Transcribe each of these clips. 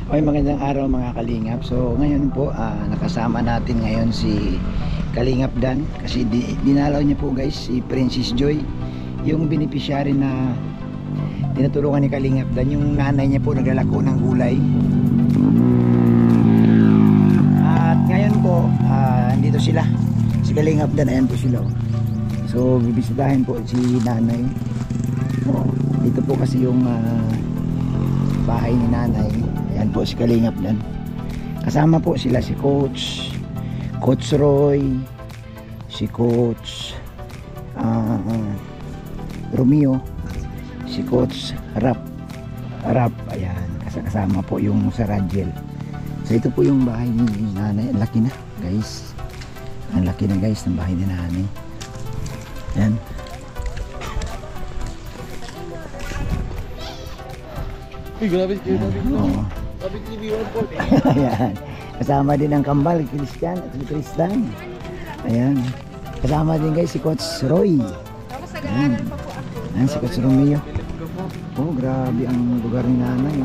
Okay, magandang araw mga Kalingap. So ngayon po nakasama natin ngayon si Kalingap Dan kasi dinalaw niya po guys si Princess Joy, yung beneficiary na tinutulungan ni Kalingap Dan. Yung nanay niya po naglalako ng gulay. At ngayon po andito sila, si Kalingap Dan, ayan po sila. So bibisitahin po si nanay. Dito po kasi yung bahay ni nanay. Ayan po si Kalingap Dan. Kasama po sila si Coach Roy, si Coach Romeo, si Coach Rap. Ayan, kasama po yung sa Radiel. So ito po yung bahay ni nanay. Ang laki na guys. Ang laki na guys ng bahay ni nanay. Ayan. Uy, grabe. Oo. Sabi TV 1 Ayan. Kasama din ang kambal, Christian at si Tristan. Ayan. Kasama din guys si Coach Roy. Tapos nag-aaral pa po ako. Ayan si Coach Romeo. Oh, grabe ang lugar ni nanay.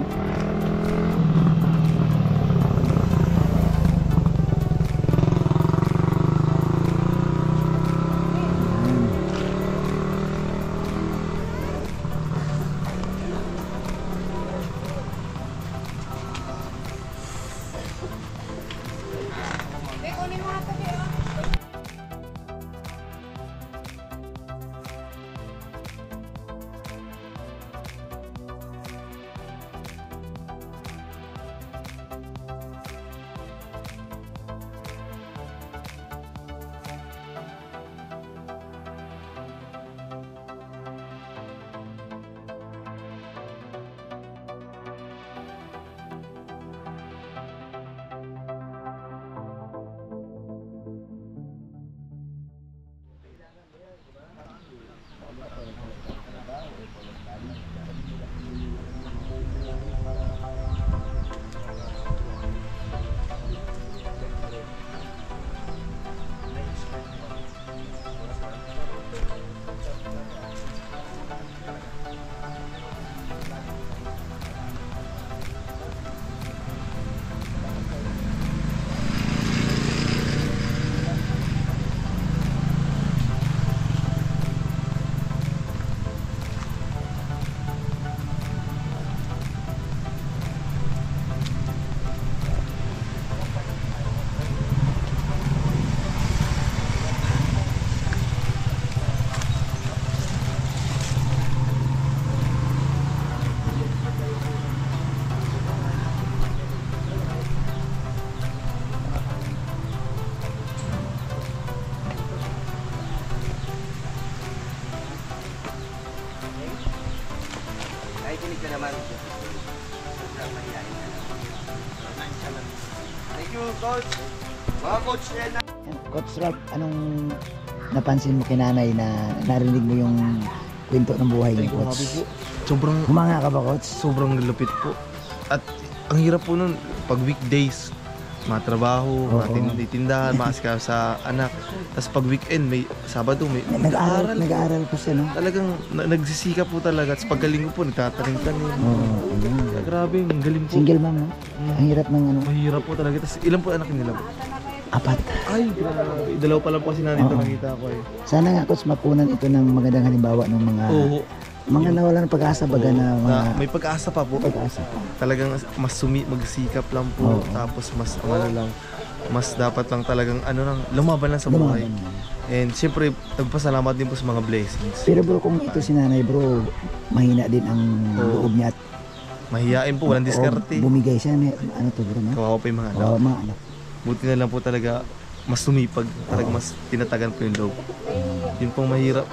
Kunin mo nga tabi, ah. Nakikinig ka naman. Thank you, Coach. Mga Coach na. Coach Ralph, anong napansin mo kay nanay na narinig mo yung kwento ng buhay ni Grabe Coach? po. Sobrang, Humanga ka ba, Coach? sobrang lupit po. At ang hirap po nun, pag weekdays, matrabaho, Oo. tindahan, maaska sa anak. Tapos pag weekend, may Sabado, may Nag-aaral po siya, no? Talagang nagsisikap po talaga. Tapos paggaling ko po, nagtatanim-tanim. Oo, ayun. Grabe, ang galing po. Single mom, no? Ang hirap ng ano, Mahirap po talaga. Tapos ilan po anak nila po? 4. Ay, grabe. Dalaw pa lang po kasi nandito Oo. nakita ko eh. Sana nga, Coach, mapunan ito ng magandang halimbawa ng mga nawalan ng pag-asa baga na mga May pag-asa pa po. pag-asa po. Talagang mas magsikap lang po. Oo. Tapos mas lang. Mas dapat lang talagang lumaban lang sa buhay. Lumaban lang. And siyempre, nagpasalamat din po sa mga blessings. Pero bro, kung ito si nanay, bro, mahina din ang Oo. loob niya at Mahihain po, walang diskarte. bumigay siya. May, ano to, bro, no? Kawawa pa yung mga anak. Oo, mga anak. Buti na lang po talaga mas tumipag, talagang mas tinatagan po yung loob. Yun pong mahirap.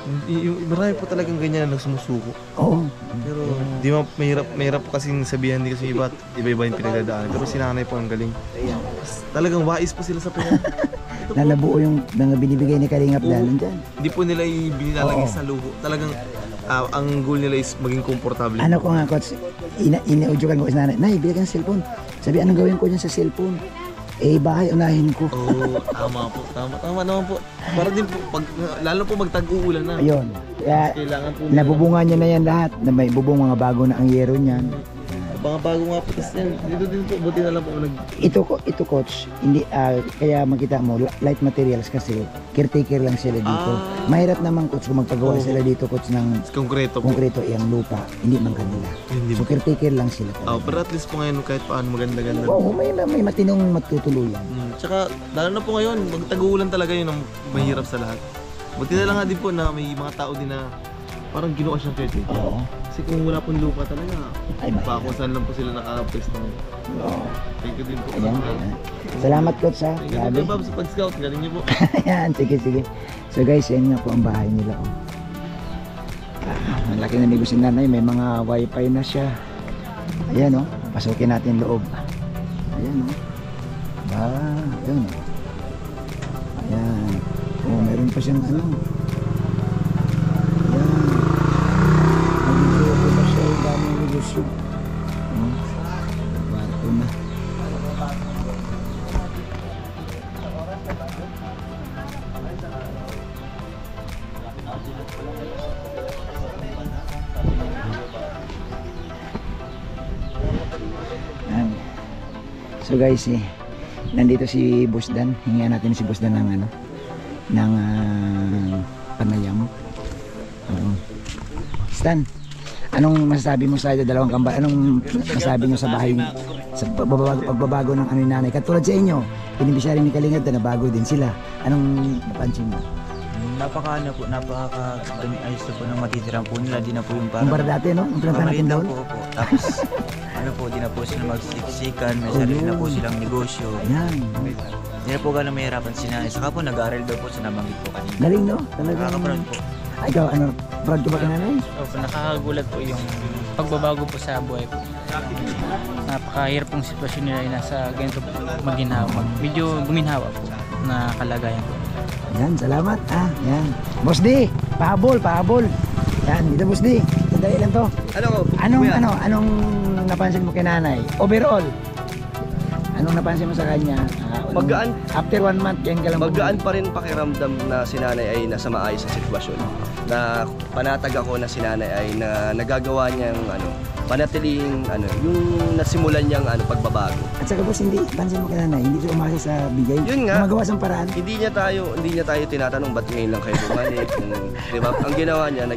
Marami po talagang ganyan na sumusuko. Oo. Pero di mahirap po kasing sabihan, di kasi iba-iba yung pinagdadaanan. Pero si nanay po ang galing. Talagang wais po sila sa pinag. Nalabuo yung mga binibigay ni Kalingap Oo. Dan nandyan. Hindi po nila ibinilalagay Oo. sa luho. Talagang ang goal nila is maging komportable. Ano ko nga, Coach, ina-audio ko sa nanay, Nay, bigyan ka ng cellphone. Sabi, anong gawin ko dyan sa cellphone? Eh, bahay, unahin ko. Oo, tama po. Tama naman po. Para din po, lalo po magtag-uulan na. Ayun. Kaya, Kailangan po nabubunga niya na yan lahat. Na may bubong mga bago na ang yero niyan. Mga bago nga po. Tapos yan, dito din po, buti na lang po nag... Ito coach, hindi kaya makita mo light materials kasi caretaker lang sila dito. Mahirap naman coach kung magpagawa sila dito coach ng Konkreto po. konkreto yung lupa, hindi man kanila. Hindi So po. caretaker lang sila. Pero at least po ngayon kahit paano maganda-ganda. Oo, may matinong matutuluyan. Tsaka, lalo na po ngayon, magtag-uulan talaga yun ang mahirap sa lahat. Buti na lang nga din po na may mga tao din na parang ginawa siyang caretaker. Oo. Kasi kung wala pong lupa talaga, Ay, pa kung saan lang po sila nakapwesto. Oo. Thank you din po. Ayan. Salamat coach ha. Thank you Grabe. din po sa pag-scout. Galing niyo po. Ayan, sige. So guys, yan nga po ang bahay nila. Oh. Ang laki na ni nanay, may mga wifi na siya. Ayan oh, pasukin natin loob. Ayan oh. Ayan oh. Ayan. Oh, meron pa siyang ano. Ayan. Nagigilip pa siya, ang daming negosyo. Oh. Kwarto na. Ayan. So guys, nandito si Boss Dan. Hingihan natin si Boss Dan ng ano, ng panayam. Stan, anong masasabi mo sa dalawang kamba? Anong masasabi mo sa bahay sa pagbabago ng ano ni nanay? Katulad sa inyo, pinibisyari ni Kalingad na bago din sila. Anong napansin mo? Napaka-ayos na po ng matitirang po nila. Di na po yung Kumpara dati, no? Ang pinuntahan natin doon. po. Tapos, di na po sila magsiksikan. May sarili na po silang negosyo. Yan. Di na po gano'ng mahirapan si nanay. Saka po, nag-aaral daw po sa nabanggit po kanina. Galing, no? Talaga. Nakaka-proud po. Ay, ikaw, ano? Proud ka ba kay nanay? Opo, nakakagulat po yung pagbabago po sa buhay po. Napakahirap pong sitwasyon nila yung nasa ganito po maginhawa. Medyo guminhawa po na kalagayan po. Yan, salamat. Yan. Boss D, pahabol. Yan, dito Boss D. Sandali lang to. Anong napansin mo kay nanay? Overall, anong napansin mo sa kanya? Magaan. After 1 month, yan ka lang. Magaan pa rin pakiramdam na si nanay ay nasa maayos sa sitwasyon. Na panatag ako na si nanay ay nagagawa niyang panatiling yung nasimulan niyang pagbabago. At saka boss, hindi pansin mo kay nanay, hindi siya umasa sa bigay. Yun nga. Gumagawa sa paraan. Hindi niya tayo tinatanong ba't ngayon lang kayo bumalik. Di ba? Ang ginawa niya,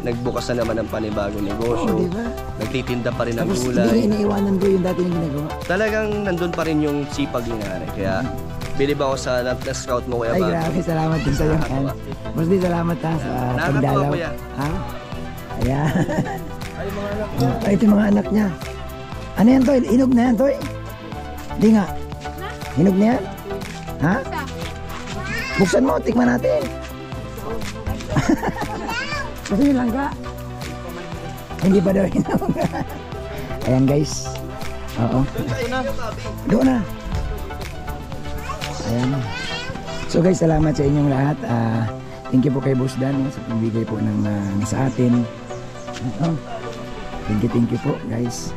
nagbukas na naman ng panibagong negosyo. Oo, di ba? Nagtitinda pa rin ng Tapos hindi gulay. niya iniiwanan doon yung dati yung ginagawa. Talagang nandun pa rin yung sipag ni nanay. Kaya bilib ako sa na-scout mo kuya Ay, Bang. grabe, salamat din sa'yo. Nakakatuwa. Boss D, salamat sa Nakakatuwa, pagdalaw. kuya. Ha? Ayan. Ay, ito yung mga anak niya. Ano yan, Toy? Hinog na yan, Toy? Hindi nga. Hinog na yan? Ha? Buksan mo, tikman natin. Gusto niyo lang ka? Hindi pa daw hinog. Ayan, guys. Oo. Doon na. Ayan. So guys, salamat sa inyong lahat. Thank you po kay Boss Dan sa pagbigay po ng sa atin. Thank you po guys.